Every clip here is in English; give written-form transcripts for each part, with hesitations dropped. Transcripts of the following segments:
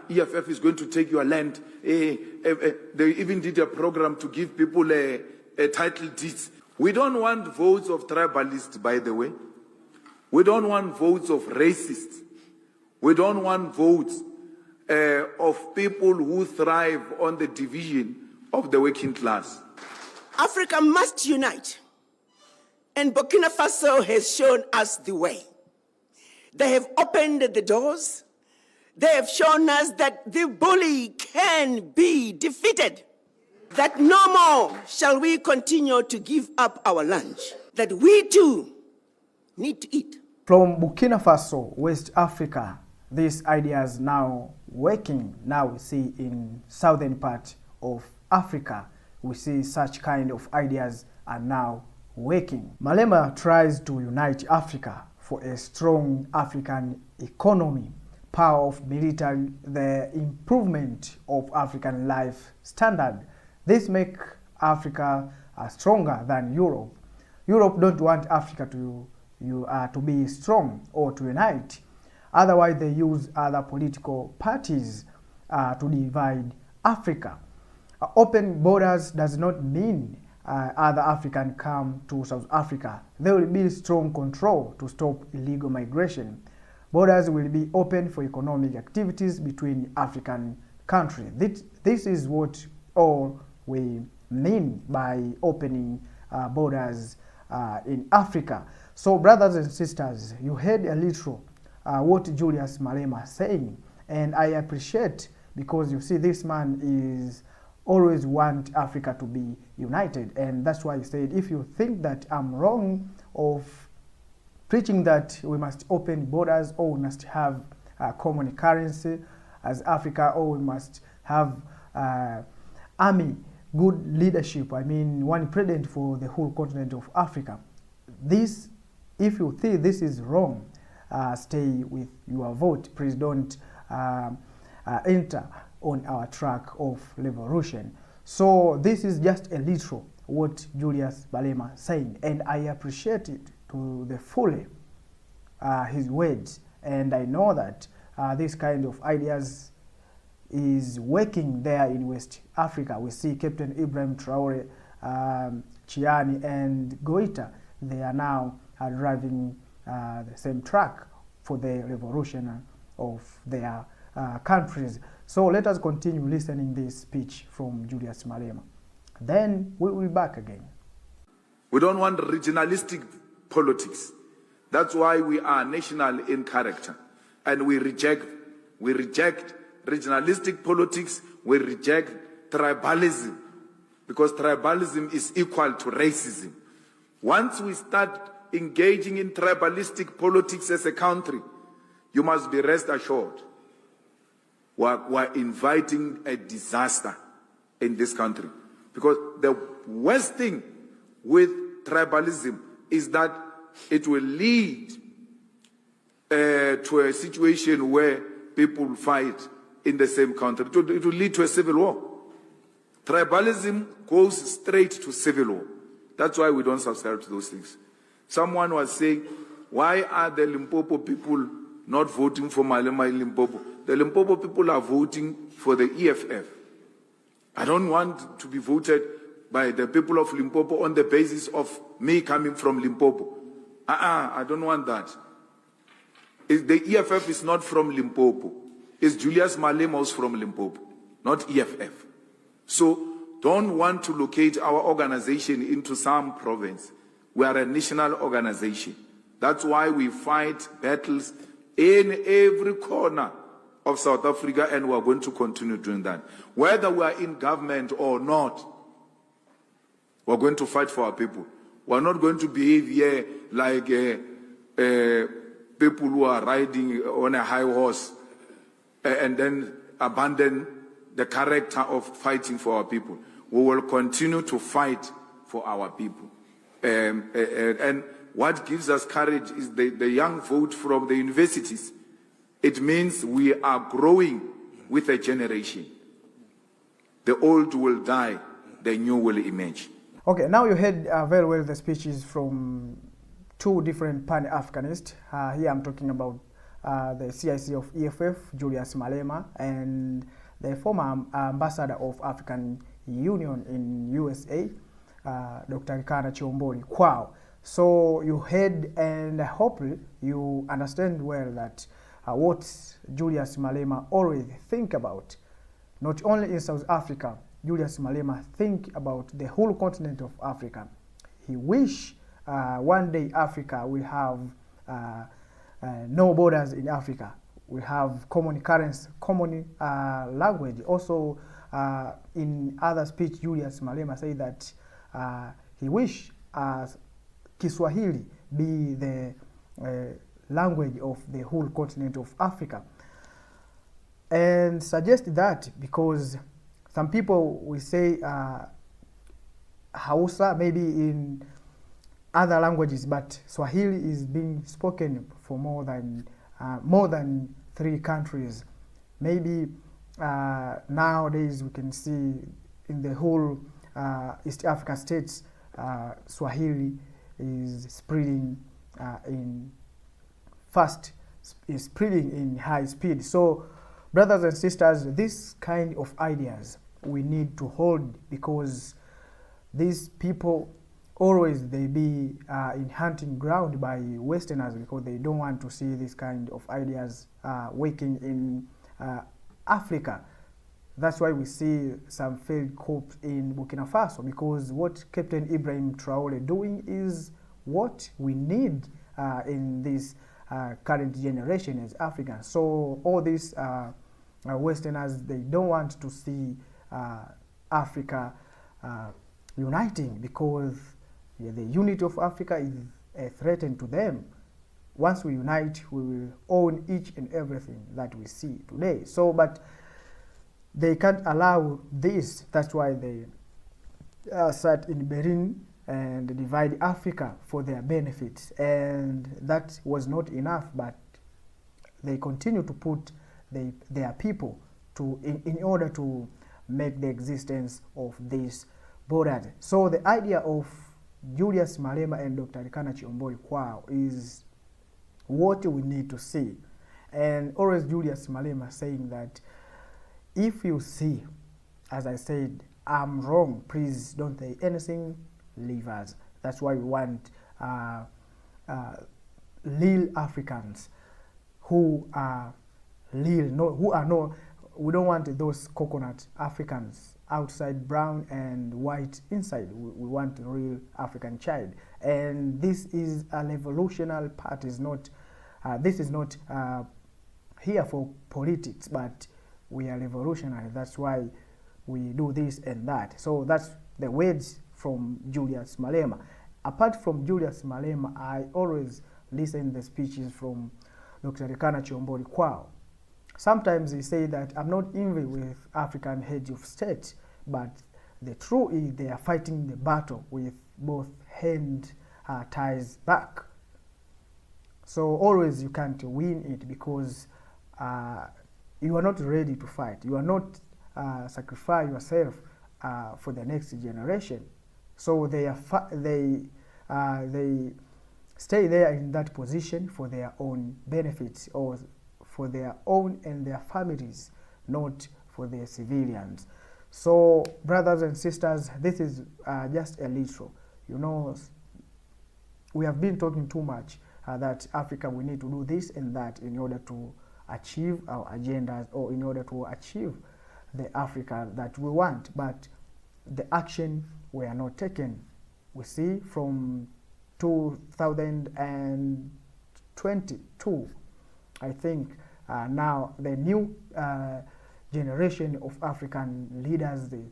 EFF is going to take your land. They even did a program to give people a title deeds. We don't want votes of tribalists, by the way. We don't want votes of racists. We don't want votes of people who thrive on the division of the working class. Africa must unite, and Burkina Faso has shown us the way. They have opened the doors. They have shown us that the bully can be defeated, that no more shall we continue to give up our lunch, that we too need to eat. From Burkina Faso, West Africa, these ideas now working. Now we see in southern part of Africa, we see such kind of ideas are now working. Malema tries to unite Africa for a strong African economy, power of military, the improvement of African life standard. This make Africa stronger than Europe. Europe don't want Africa to be strong or to unite. Otherwise, they use other political parties to divide Africa. Open borders does not mean other Africans come to South Africa. There will be strong control to stop illegal migration. Borders will be open for economic activities between African countries. This is what all we mean by opening borders in Africa. So, brothers and sisters, you heard a little what Julius Malema saying, and I appreciate, because you see this man is always want Africa to be united, and that's why he said, if you think that I'm wrong of preaching that we must open borders or we must have a common currency as Africa, or we must have army, good leadership, I mean one president for the whole continent of Africa. This, if you think this is wrong, stay with your vote. Please don't enter on our track of revolution. So this is just a little what Julius Malema saying, and I appreciate it to the fully, his words, and I know that this kind of ideas is working there in West Africa. We see Captain Ibrahim Traore, Chiani and Goita, they are now driving the same track for the revolution of their countries. So let us continue listening this speech from Julius Malema. Then we will be back again. We don't want regionalistic politics. That's why we are national in character. And we reject regionalistic politics. We reject tribalism, because tribalism is equal to racism. Once we start engaging in tribalistic politics as a country, you must be rest assured we're inviting a disaster in this country. Because the worst thing with tribalism is that it will lead to a situation where people fight in the same country. It will lead to a civil war. Tribalism goes straight to civil war. That's why we don't subscribe to those things. Someone was saying, why are the Limpopo people not voting for Malema in Limpopo? The Limpopo people are voting for the EFF. I don't want to be voted by the people of Limpopo on the basis of me coming from Limpopo. I don't want that. The EFF is not from Limpopo. It's Julius Malema who's from Limpopo, not EFF. So don't want to locate our organization into some province. We are a national organization. That's why we fight battles in every corner of South Africa, and we are going to continue doing that. Whether we are in government or not, we're going to fight for our people. We're not going to behave here like people who are riding on a high horse and then abandon the character of fighting for our people. We will continue to fight for our people. And what gives us courage is the young vote from the universities. It means we are growing with a generation. The old will die, the new will emerge. Okay, now you heard very well the speeches from two different Pan-Africanists. Here I'm talking about the CIC of EFF, Julius Malema, and the former ambassador of African Union in USA, Dr. Arikana Chihombori. Wow. So you heard, and I hope you understand well that what Julius Malema always think about, not only in South Africa. Julius Malema think about the whole continent of Africa. He wish one day Africa will have no borders in Africa. We have common currency, common language. Also, in other speech, Julius Malema said that he wish Kiswahili be the language of the whole continent of Africa, and suggest that because some people will say Hausa maybe in other languages, but Swahili is being spoken for more than 3 countries. Maybe nowadays we can see in the whole East Africa states, Swahili is spreading in high speed. So, brothers and sisters, this kind of ideas we need to hold, because these people always they be in hunting ground by Westerners, because they don't want to see this kind of ideas working in Africa. That's why we see some failed coups in Burkina Faso, because what Captain Ibrahim Traore doing is what we need in this current generation as Africans. So all these Westerners, they don't want to see Africa uniting, because the unity of Africa is a threat to them. Once we unite, we will own each and everything that we see today. So, but they can't allow this. That's why they sat in Berlin and divide Africa for their benefits. And that was not enough, but they continue to put their people in order to make the existence of this border. So the idea of Julius Malema and Dr. Arikana Chihombori is what we need to see. And always Julius Malema saying that if you see, as I said, I'm wrong, please don't say anything, leave us. That's why we want real Africans who are real, we don't want those coconut Africans outside brown and white inside. We want a real African child. And this is a revolutionary part. This is not here for politics, but we are revolutionary. That's why we do this and that. So that's the words from Julius Malema. Apart from Julius Malema, I always listen to the speeches from Dr. Arikana Chihombori. Sometimes he say that I'm not envy with African heads of state, but the truth is they are fighting the battle with both hand ties back. So always you can't win it, because you are not ready to fight. You are not sacrifice yourself for the next generation. So they stay there in that position for their own benefits, or for their own and their families, not for their civilians. So, brothers and sisters, this is just a little. We have been talking too much that Africa, we need to do this and that in order to achieve our agendas, or in order to achieve the Africa that we want. But the action were not taken. We see from 2022, I think, now the new generation of African leaders, they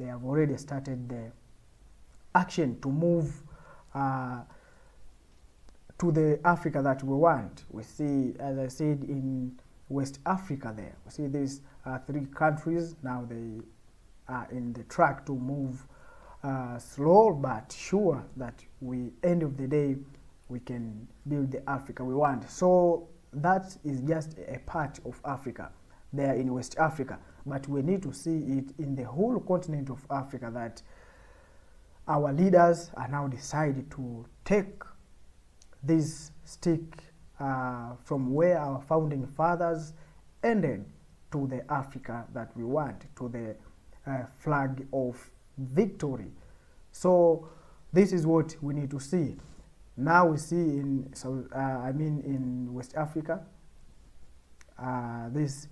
have already started the action to move to the Africa that we want. We see, as I said, in West Africa there, we see these 3 countries. Now they are in the track to move slow but sure that end of the day, we can build the Africa we want. So that is just a part of Africa there in West Africa. But we need to see it in the whole continent of Africa, that our leaders are now decided to take this stick from where our founding fathers ended to the Africa that we want, to the flag of victory. So this is what we need to see. Now we see in in West Africa, this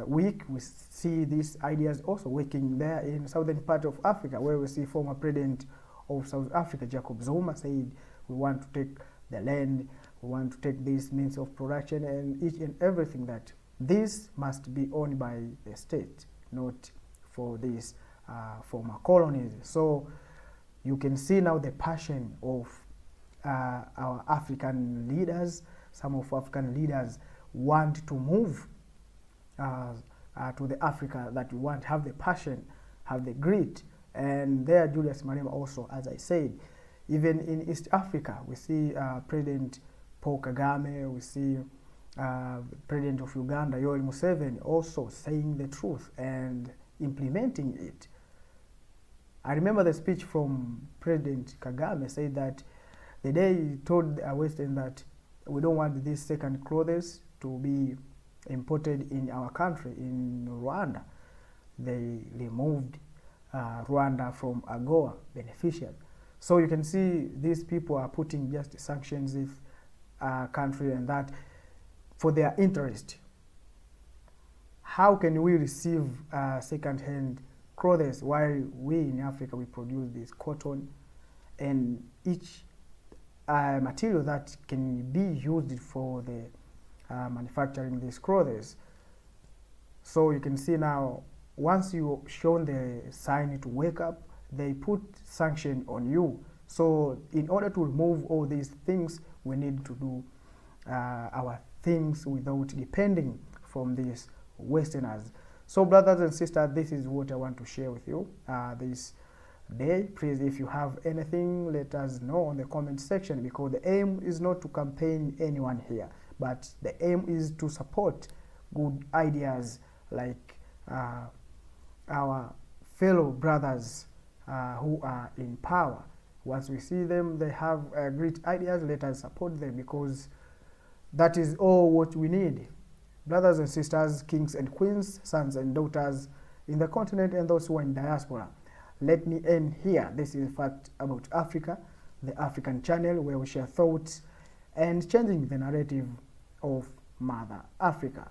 week we see these ideas also working there in southern part of Africa, where we see former president of South Africa, Jacob Zuma, said we want to take the land, we want to take these means of production and each and everything, that this must be owned by the state, not for these former colonies. So you can see now the passion of our African leaders. Some of African leaders want to move to the Africa that we want, have the passion, have the grit. And there Julius Malema also, as I said, even in East Africa, we see President Paul Kagame, we see President of Uganda, Yoweri Museveni, also saying the truth and implementing it. I remember the speech from President Kagame said that the day he told the Western that we don't want these second clothes to be imported in our country, in Rwanda, they removed Rwanda from AGOA beneficiary. So you can see these people are putting just sanctions if country and that for their interest. How can we receive second-hand clothes while we in Africa we produce this cotton and each material that can be used for the manufacturing these clothes? So you can see now, once you shown the sign to wake up, they put sanction on you. So in order to remove all these things, we need to do our things without depending from these Westerners. So brothers and sisters, this is what I want to share with you this day. Please, if you have anything, let us know on the comment section, because the aim is not to campaign anyone here, but the aim is to support good ideas like our fellow brothers who are in power. Once we see them, they have great ideas, let us support them, because that is all what we need. Brothers and sisters, kings and queens, sons and daughters in the continent and those who are in diaspora, let me end here. This is Fact About Africa, the African channel where we share thoughts and changing the narrative of Mother Africa.